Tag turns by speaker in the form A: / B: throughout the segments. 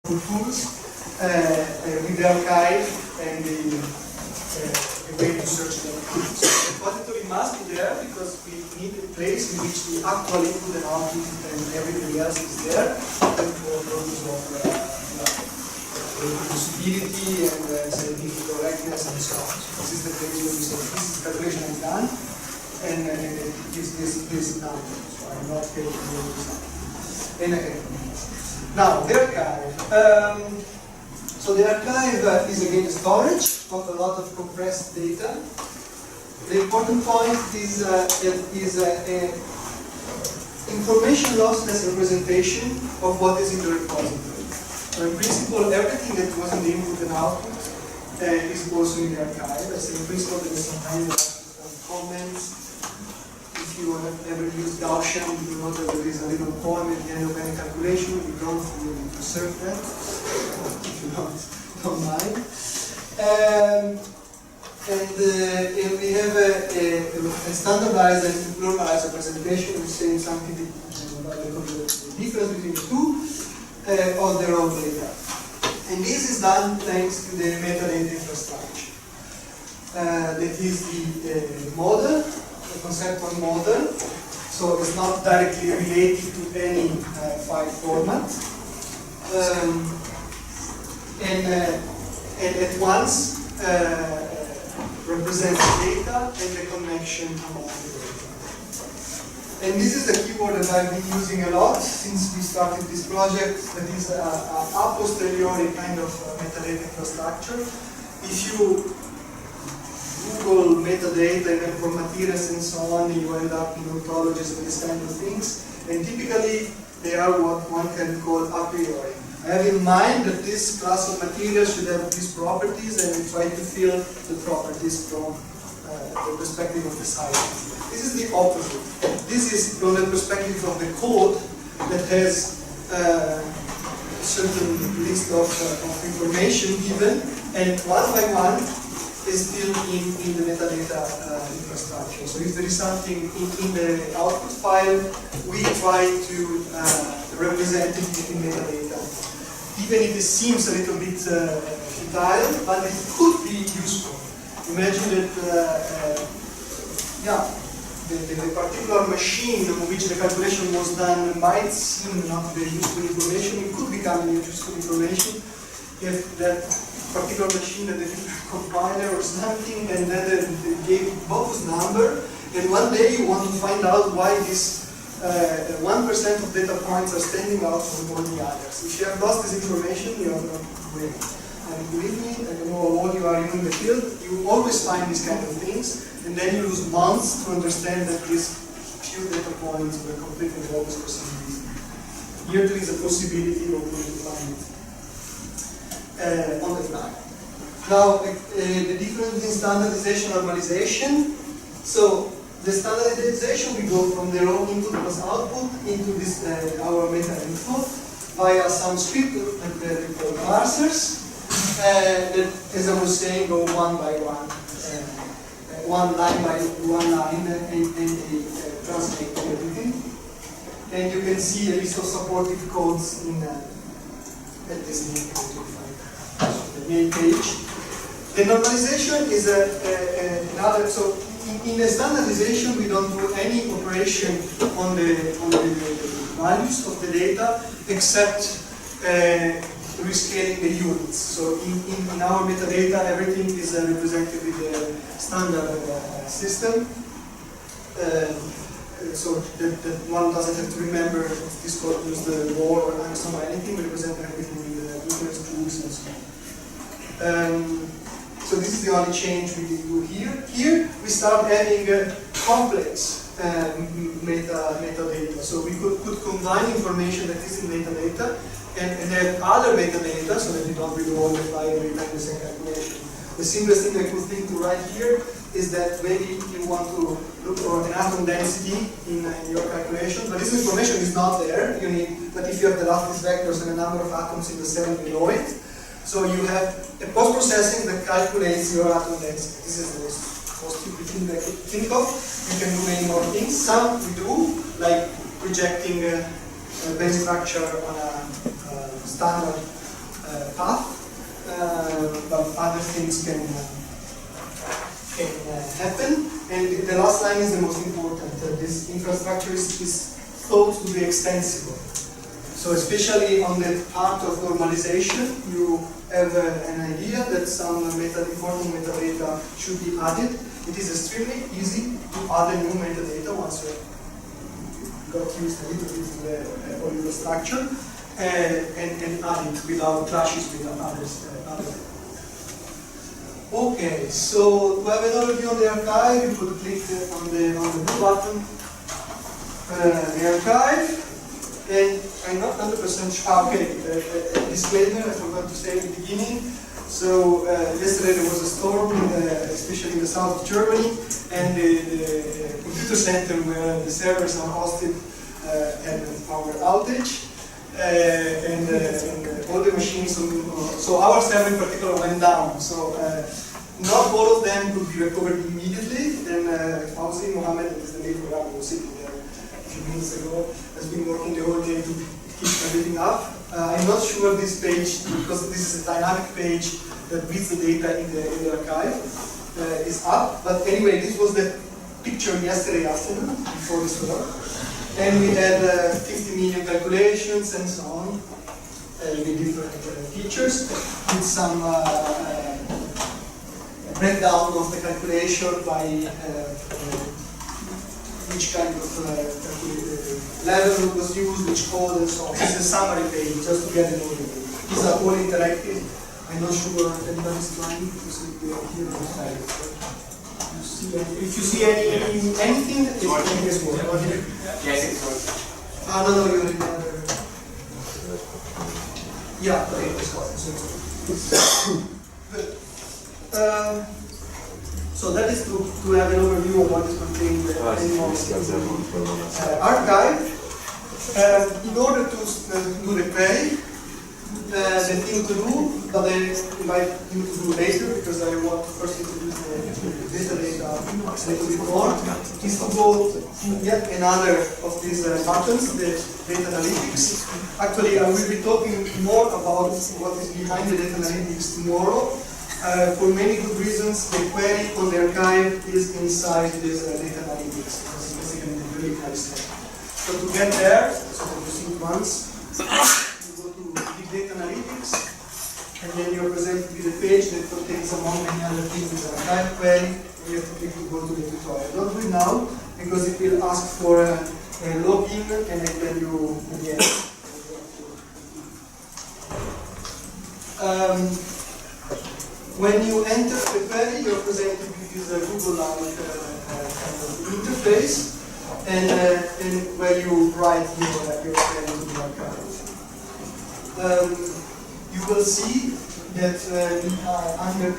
A: tools with the archive and the way to search them. So the repository must be there because we need a place in which the actual input and output and everything else is there, and for purpose of reproducibility and scientific correctness and so on. So this is the place where we say this calculation is done and this done. So I'm not taking this up. Now, the archive. So the archive is again storage of a lot of compressed data. The important point is information lossless representation of what is in the repository. So in principle, everything that was in the input and output is also in the archive. I say in principle there is some kind of comments. If you have ever used Gaussian, you know that there is a little poem at the end of any calculation. We don't really insert that, if you don't mind. And we have a standardized and pluralized representation, which is saying something about the difference between the two of their own data. And this is done thanks to the metadata infrastructure. That is the model. The conceptual model, so it's not directly related to any file format, and at once represents data and the connection among the data. And this is the keyword that I've been using a lot since we started this project, that is a posteriori kind of metadata infrastructure. If you Google metadata and formatiras and so on, you end up in ontologies and these kind of things. And typically, they are what one can call a priori. I have in mind that this class of materials should have these properties, and we try to fill the properties from the perspective of the science. This is the opposite. This is from the perspective of the code that has a certain list of information given, and one by one, is still in the metadata infrastructure. So if there is something in the output file, we try to represent it in metadata. Even if it seems a little bit futile, but it could be useful. Imagine that, the particular machine on which the calculation was done might seem not very useful information. It could become useful information if that particular machine that they did a compiler or something, and then they gave both number, and one day you want to find out why this 1% of data points are standing out from all the others. If you have lost this information, you are not winning. And believe me, I don't know how old you are in the field, you always find these kind of things, and then you lose months to understand that these few data points were completely bogus for some reason. Here there is a possibility of find it. On the fly. Now, the difference between standardization and normalization. So, the standardization, we go from the raw input plus output into this our meta info via some script that we call parsers. That, as I was saying, go one by one, one line by one line, and translate everything. And you can see a list of supportive codes in at this link that you find. The main page. The normalization is another. So in the standardization, we don't do any operation on the values of the data except rescaling the units. So in our metadata, everything is represented with the standard system. So that one doesn't have to remember this code use the war or angstrom or anything. We represent everything with the different tools and so on. So this is the only change we do here. Here we start adding complex metadata. So we could combine information that is in metadata and have other metadata so that you don't really multiply every time the same calculation. The simplest thing I could think to write here is that maybe you want to look for an atom density in your calculation, but this information is not there. You need, but if you have the lattice vectors and a number of atoms in the cell below it, so you have a post-processing that calculates your atom density. This is the most stupid thing that I could think of. You can do many more things. Some we do, like projecting a base structure on a standard path, but other things can happen. And the last line is the most important. This infrastructure is thought to be extensible. So especially on the part of normalization, you have an idea that some important metadata should be added. It is extremely easy to add a new metadata once you got used a little bit to the Oliver structure and add it without clashes with others. Okay, so to have an overview on the archive, you could click on the blue button, the archive. And I'm not 100% sure. Okay, a disclaimer I forgot to say at the beginning. So yesterday there was a storm, especially in the south of Germany, and the computer center where the servers are hosted had a power outage, and all the machines. So our server in particular went down. So not all of them could be recovered immediately. And Fauzi Mohammed, that is the name who was sitting there a few minutes ago, has been working the whole day to keep everything up. I'm not sure this page, because this is a dynamic page that reads the data in the archive, is up. But anyway, this was the picture yesterday afternoon before the storm. And we had 50 million calculations and so on, with different features, with some breakdown of the calculation by which kind of level was used, which code, and so on. This is a summary page, just to get an overview. These are all interactive. I'm not sure if anybody's trying to see here on the side. If you see anything, it's going to work.
B: Yes, it's working.
A: No, you're in the other. Yeah, okay, it's working. Good. So that is to have an overview of what is contained in the archive. In order to do the query, the thing to do, but I invite you to do later because I want to first introduce the metadata a little bit more, is to go to yet another of these buttons, the data analytics. Actually, I will be talking more about what is behind the data analytics tomorrow. For many good reasons, the query on the archive is inside this data analytics. It's basically the very step. So to get there, so that you see it once, you go to Big Data Analytics, and then you're presented with a page that contains among many other things the archive query, and you have to click to go to the tutorial. Don't do it now, because it will ask for a login, and I tell you at the end. When you enter the query, you're presented with this Google-like kind of interface, and where you write your query to the archive. You will see that under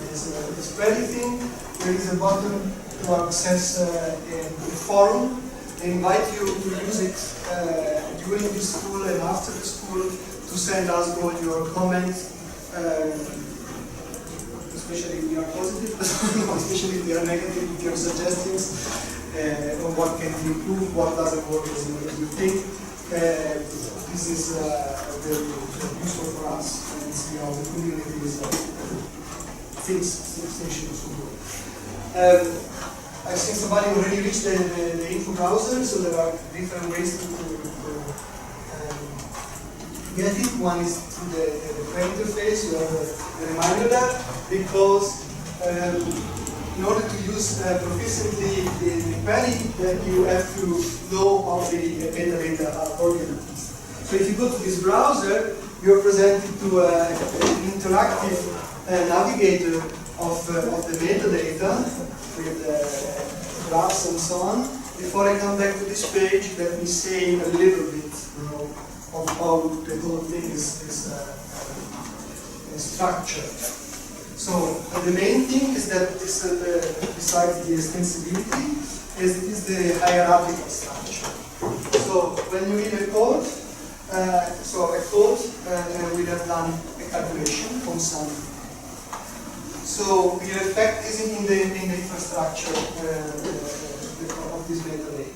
A: this query thing, there is a button to access the forum. I invite you to use it during the school and after the school to send us all your comments. Especially if you are positive, especially if you are negative, with your suggestions on what can be improved, what doesn't work as you think. This is very useful for us, and see how the community is things should also work. I think somebody already reached the info browser, so there are different ways to get it. One is through the query interface. You have a reminder there, because in order to use proficiently the query, you have to know how the metadata are organized. So if you go to this browser, you're presented to an interactive navigator of the metadata with graphs and so on. Before I come back to this page, let me say a little bit, of how the whole thing is structured. So the main thing is that this, besides the extensibility, is the hierarchical structure. So when you read a code, a code will have done a calculation on some. So we reflect this in the infrastructure of this metadata.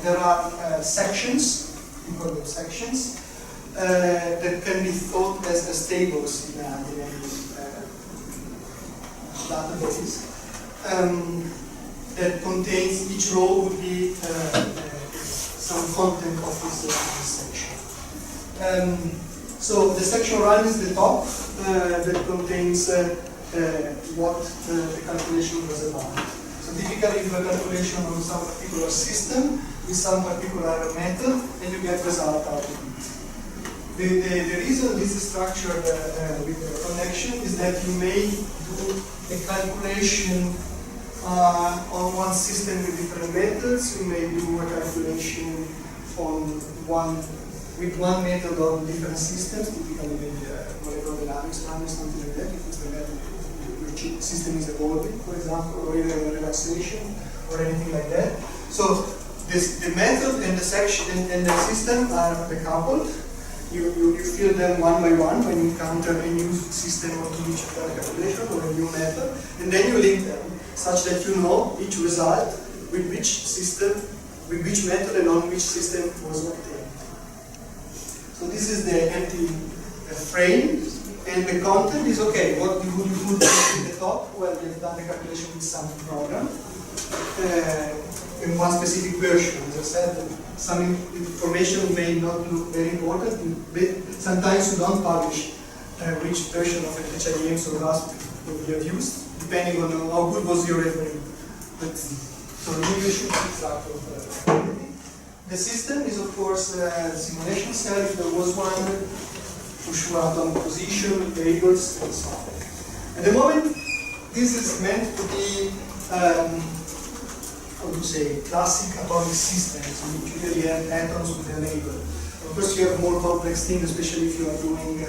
A: There are sections. We call them sections, that can be thought as tables in any database. That contains, each row would be some content of this section. So the section run is the top that contains what the calculation was about. So typically you do a calculation on some particular system with some particular method and you get result out of it. The reason this is structured with the connection is that you may do a calculation on one system with different methods. You may do a calculation with one method on different systems, typically maybe molecular dynamics run or something like that, if it's the method which system is evolving, for example, or even relaxation or anything like that. So the method and the section and the system are decoupled. You fill them one by one when you encounter a new system or which calculation or a new method, and then you link them such that you know each result with which system, with which method and on which system was obtained. So this is the empty frame, and the content is okay. What would you put in the top? Well, you've done the calculation with some program in one specific version. As I said, some information may not look very important. Sometimes you don't publish which version of HIMs or RASP you have used, depending on how good was your referee. So you should keep track of everything. The system is, of course, the simulation cell, if there was one, for sure atomic position, variables, and so on. At the moment, this is meant to be how to say, classic atomic systems, in which you usually have atoms with a label. Of course, you have more complex things, especially if you are doing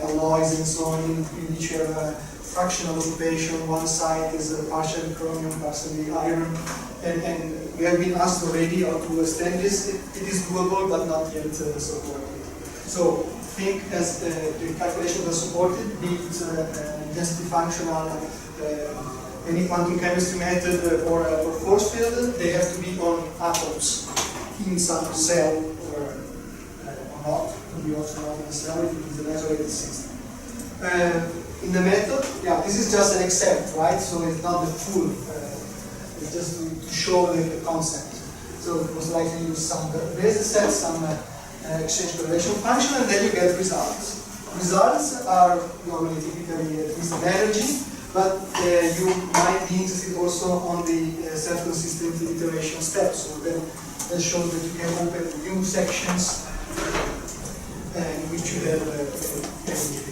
A: alloys and so on, in which you have a fractional occupation. One side is partially chromium, partially iron, and we have been asked already how to extend this. It is doable, but not yet supported. So think as the calculations are supported, be it density functional, any quantum chemistry method or force field, they have to be on atoms in some cell or not. Could be also not in a cell if it is an isolated system. In the method, yeah, this is just an except, right? So it's not the full. It's just to show the concept. So most likely use some basis sets, some exchange correlation function, and then you get results. Results are normally typically at least an energy. But you might be interested also on the self-consistent iteration steps. So that shows that you can open new sections in which you have everything.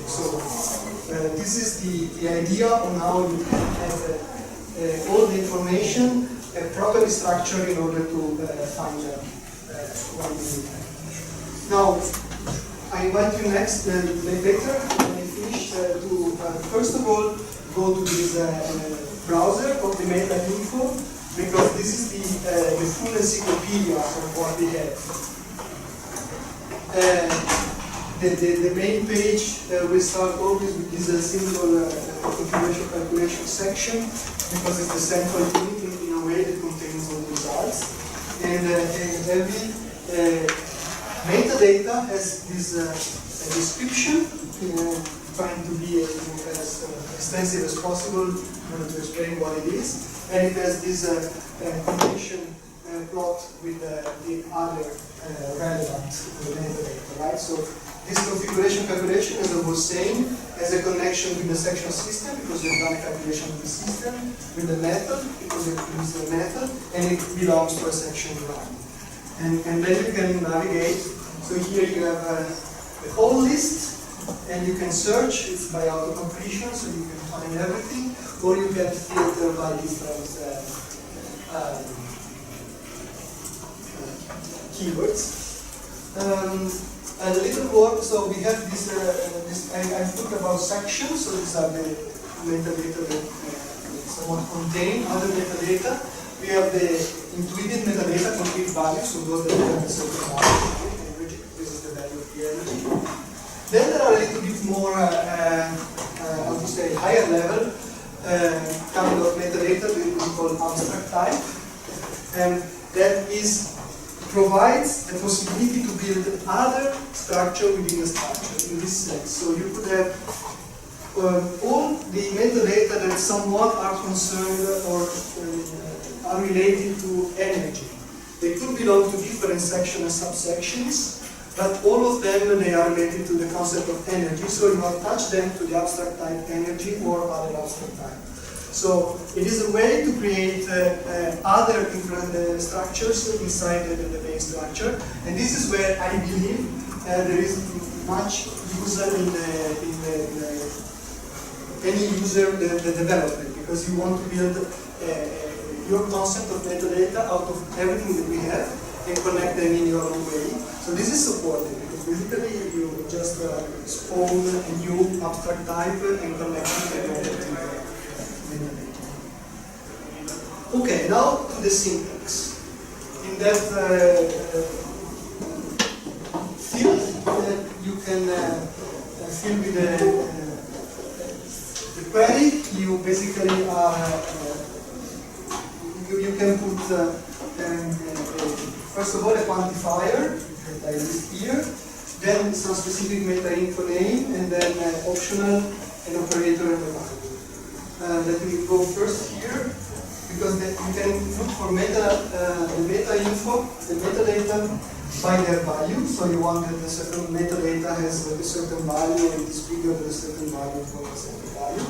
A: So this is the idea on how you can have all the information properly structured in order to find what you need. Now, I invite you next, later, when I finish, to first of all, go to this browser of the meta-info, because this is the full encyclopedia of what we have. The main page will start always with this simple configuration calculation section, because it's the central unit in a way that contains all the results. And every metadata has this description, trying to be as extensive as possible in order to explain what it is. And it has this condition plot with the other relevant metadata, right? So this configuration calculation, as I was saying, has a connection with the section system, because we've done a calculation with the system, with the method, because it uses the method, and it belongs to a section run. And then you can navigate. So here you have the whole list, and you can search. It's by auto-completion, so you can find everything, or you can filter by different keywords. A little more, so we have this, I put about sections, so these are the metadata that somewhat contain other metadata. We have the intuitive metadata, complete values, so those that have a certain value. This is the value of the energy. Then there are a little bit more, how to say, higher level kind of metadata that we call abstract type. And that is provides the possibility to build other structure within the structure in this sense. So you could have all the metadata that somewhat are concerned or are related to energy. They could belong to different sections and subsections, but all of them, they are related to the concept of energy, so you attach them to the abstract type energy or other abstract type. So it is a way to create other different structures inside the base structure, and this is where I believe there is much use in any user the development, because you want to build your concept of metadata out of everything that we have and connect them in your own way. So this is supported, because basically you just spawn a new abstract type and connect it to the metadata. Okay, now to the syntax. In that field that you can fill with the query, you basically are you can put first of all a quantifier that I list here, then some specific meta info name, and then optional an operator and a value. Let me go first here, because you can look for the meta info, the metadata by their value. So you want that a certain metadata has a certain value and is bigger than a certain value for a certain value.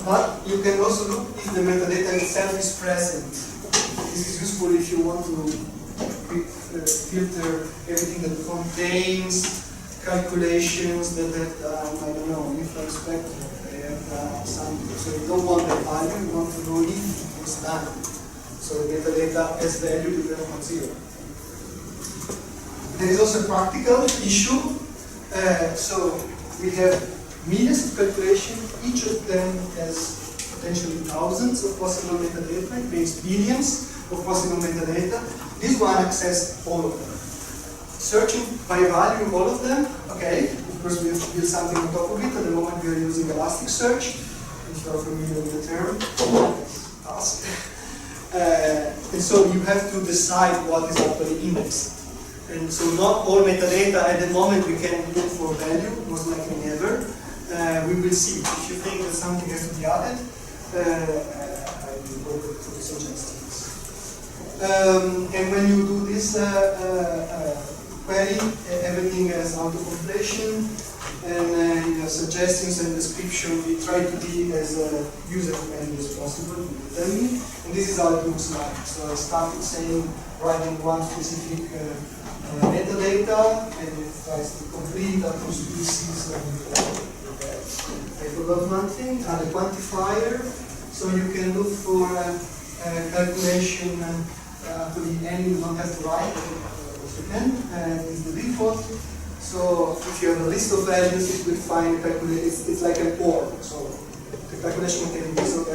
A: But you can also look if the metadata itself is present. This is useful if you want to filter everything that contains calculations that I don't know, different spectrum. They have something. So you don't want the value, you want to know if it's done. So the metadata has value depending on 0. There is also a practical issue. So we have millions of calculations. Each of them has potentially thousands of possible metadata, it makes billions of possible metadata. This one accesses all of them. Searching by value all of them, okay, of course we have to build something on top of it. At the moment we are using Elasticsearch, if you are familiar with the term, task. And so you have to decide what is actually indexed. And so not all metadata at the moment we can look for value, most likely never. We will see. If you think that something has to be added, I will go to the suggestions. And when you do this query, everything has auto-completion, and in the suggestions and description, we try to be as user-friendly as possible. And this is how it looks like. So I started saying, writing one specific metadata, and it tries to complete up to species. I forgot one thing, the quantifier. So you can look for calculation to the end, you don't have to write, if you can, is the default. So if you have a list of values, it will find it's like an or. So the calculation contains this or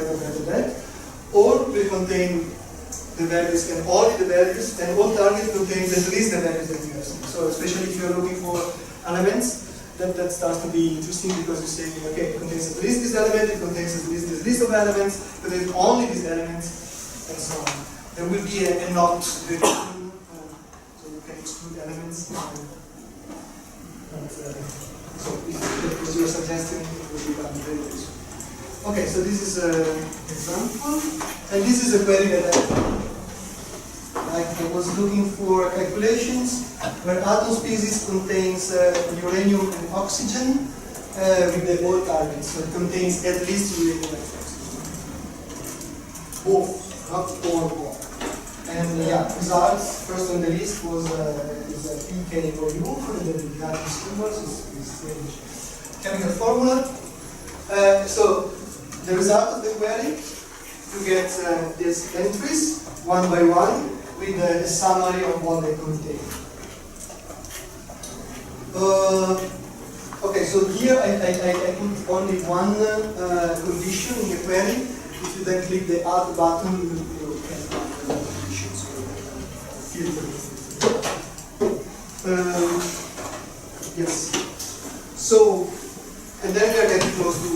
A: that, or will contain the values and only the values, and all target contains at least the values that you have seen. So especially if you're looking for elements, that starts to be interesting, because you say, okay, it contains at least this element, it contains at least this list of elements, but there's only these elements, and so on. There will be a not very soon, so you can exclude elements. So if that was your suggestion, it will be done very soon. Okay, so this is an example, and this is a query that I was looking for calculations where atom species contains uranium and oxygen with the all targets. So it contains at least uranium and oxygen. Both, not all. And yeah, results first on the list was is a PK for you, and the atom symbols is chemical formula. So the result of the query, you get these entries one by one with a summary of what they contain. Okay, so here I put only one condition in the query. If you then click the add button, you can find the conditions. Yes. So, and then we are getting close to the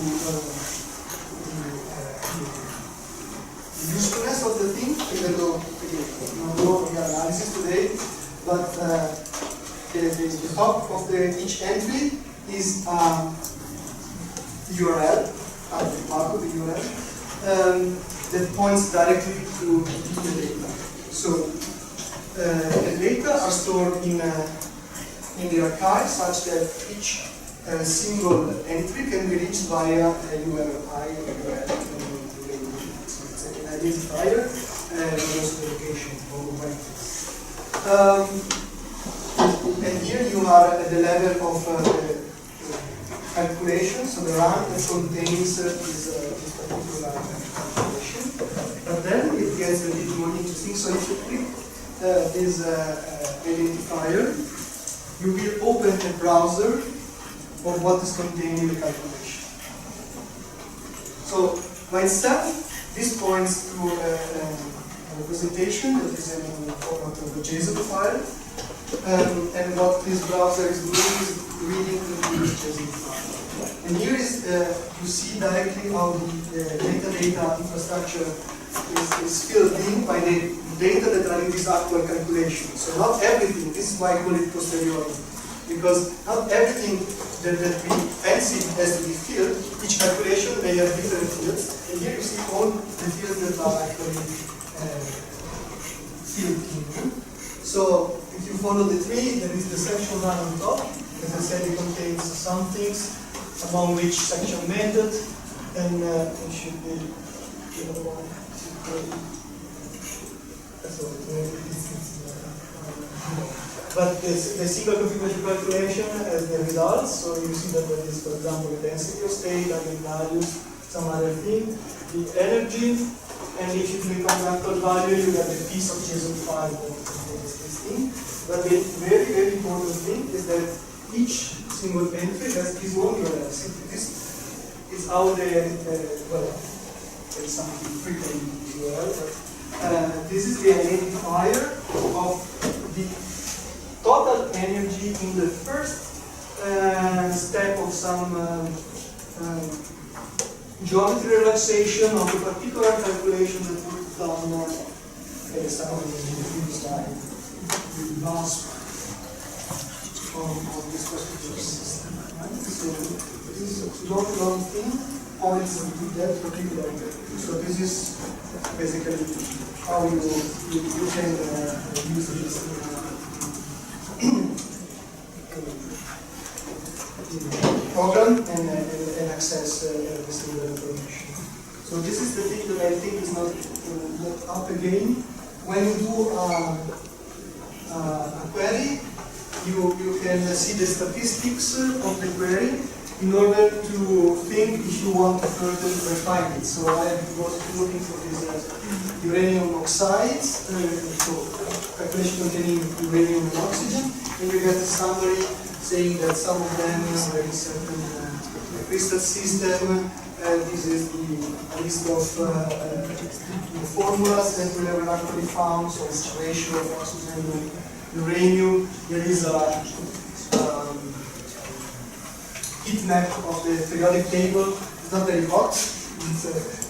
A: usefulness of the thing, even though again, no analysis today. but the top of each entry is URL, the part of the URL, that points directly to the data. So the data are stored in the archive such that each single entry can be reached via a URI or URL. So it's an identifier and also the location of vectors. And here you are at the level of calculation, so the run that contains this particular calculation. But then it gets a bit more interesting. So if you click this identifier, you will open a browser of what is contained in the calculation. So by itself, this points to a representation that is in the format of a JSON file. And what this browser is doing is reading into this JSON file. And here is you see directly how the metadata infrastructure is filled in by the data that are in this actual calculation. So not everything, this is why I call it posteriori, because not everything that we fancy has to be filled. Each calculation may have different fields, and here you see all the fields that are actually filled in. So if you follow the tree, there is the section run on top. As I said, it contains some things, among which section method, and it should be the other one. But the single configuration calculation has the results. So you see that there is, for example, the density of state, eigenvalues, some other thing, the energy, and if you click on the actual value, you get a piece of JSON file that contains this thing. But the very, very important thing is that each single entry has its own URL. This is how well, there's something written in the URL, but this is the identifier of the total energy in the first step of some geometry relaxation of a particular calculation that we've done at the start of the previous slide. The last of this particular system. Right? So this long thing points to that particular object. So this is basically how you can use this program and access the single information. So this is the thing that I think is not up again. When you do a query, you can see the statistics of the query in order to think if you want to further refine it. So I was looking for these uranium oxides, so calculation containing uranium and oxygen, and you get a summary saying that some of them are in certain crystal system. This is the list of formulas that we have actually found, so it's ratio of oxygen and uranium. There is a heat map of the periodic table. It's not very hot. It's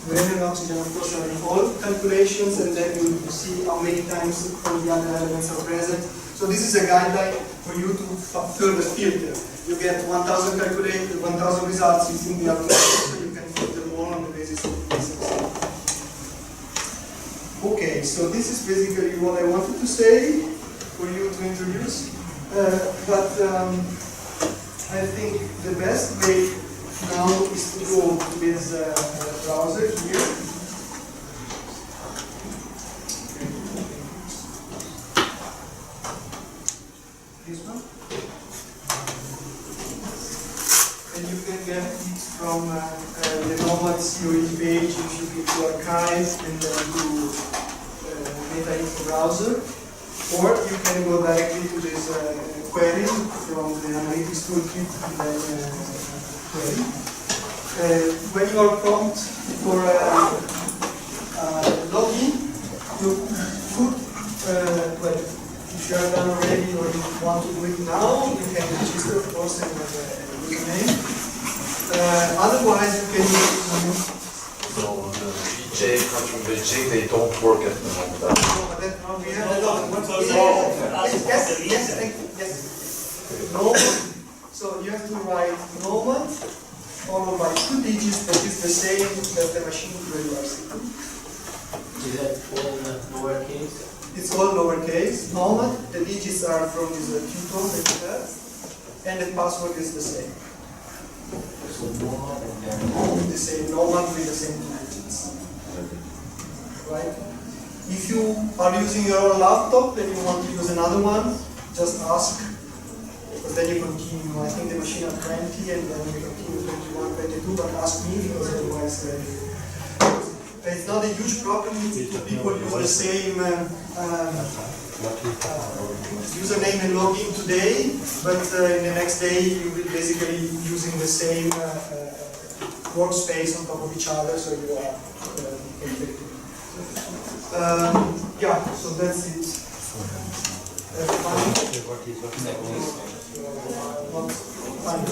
A: uranium and oxygen, of course, are in all calculations, and then you see how many times all the other elements are present. So this is a guideline for you to further filter. You get 1,000 results, you think they are correct, so you can filter more on the basis of this. Okay, so this is basically what I wanted to say for you to introduce. But I think the best way now is to go to this browser here. This one. And you can get it from the NOMAD COE page if you go to archive and then to data info browser. Or you can go directly to this query from the analytics toolkit and then query. When you are prompt for login, you put, well, if you are done already or you want to do it now, you can register, of course, and have a username. Otherwise, you can use.
C: So the VJ, from VJ, they don't work at the moment.
A: No, that we have a lot. Yes. NOMAD. So you have to write NOMAD followed by 2 digits that is the same as the machine where you are sitting.
C: Is that all lowercase?
A: It's all lowercase. NOMAD, the digits are from this tutor that you have, and the password is the same.
C: So NOMAD and then
A: The same NOMAD with the same 2 digits. Right? If you are using your own laptop and you want to use another one, just ask. Because then you continue. I think the machine at 20 and then you continue 21, 22, but ask me because otherwise it's not a huge problem if 2 people use the same username and login today, but in the next day you will basically using the same workspace on top of each other, so you are conflicted. Yeah, so that's it. Fine.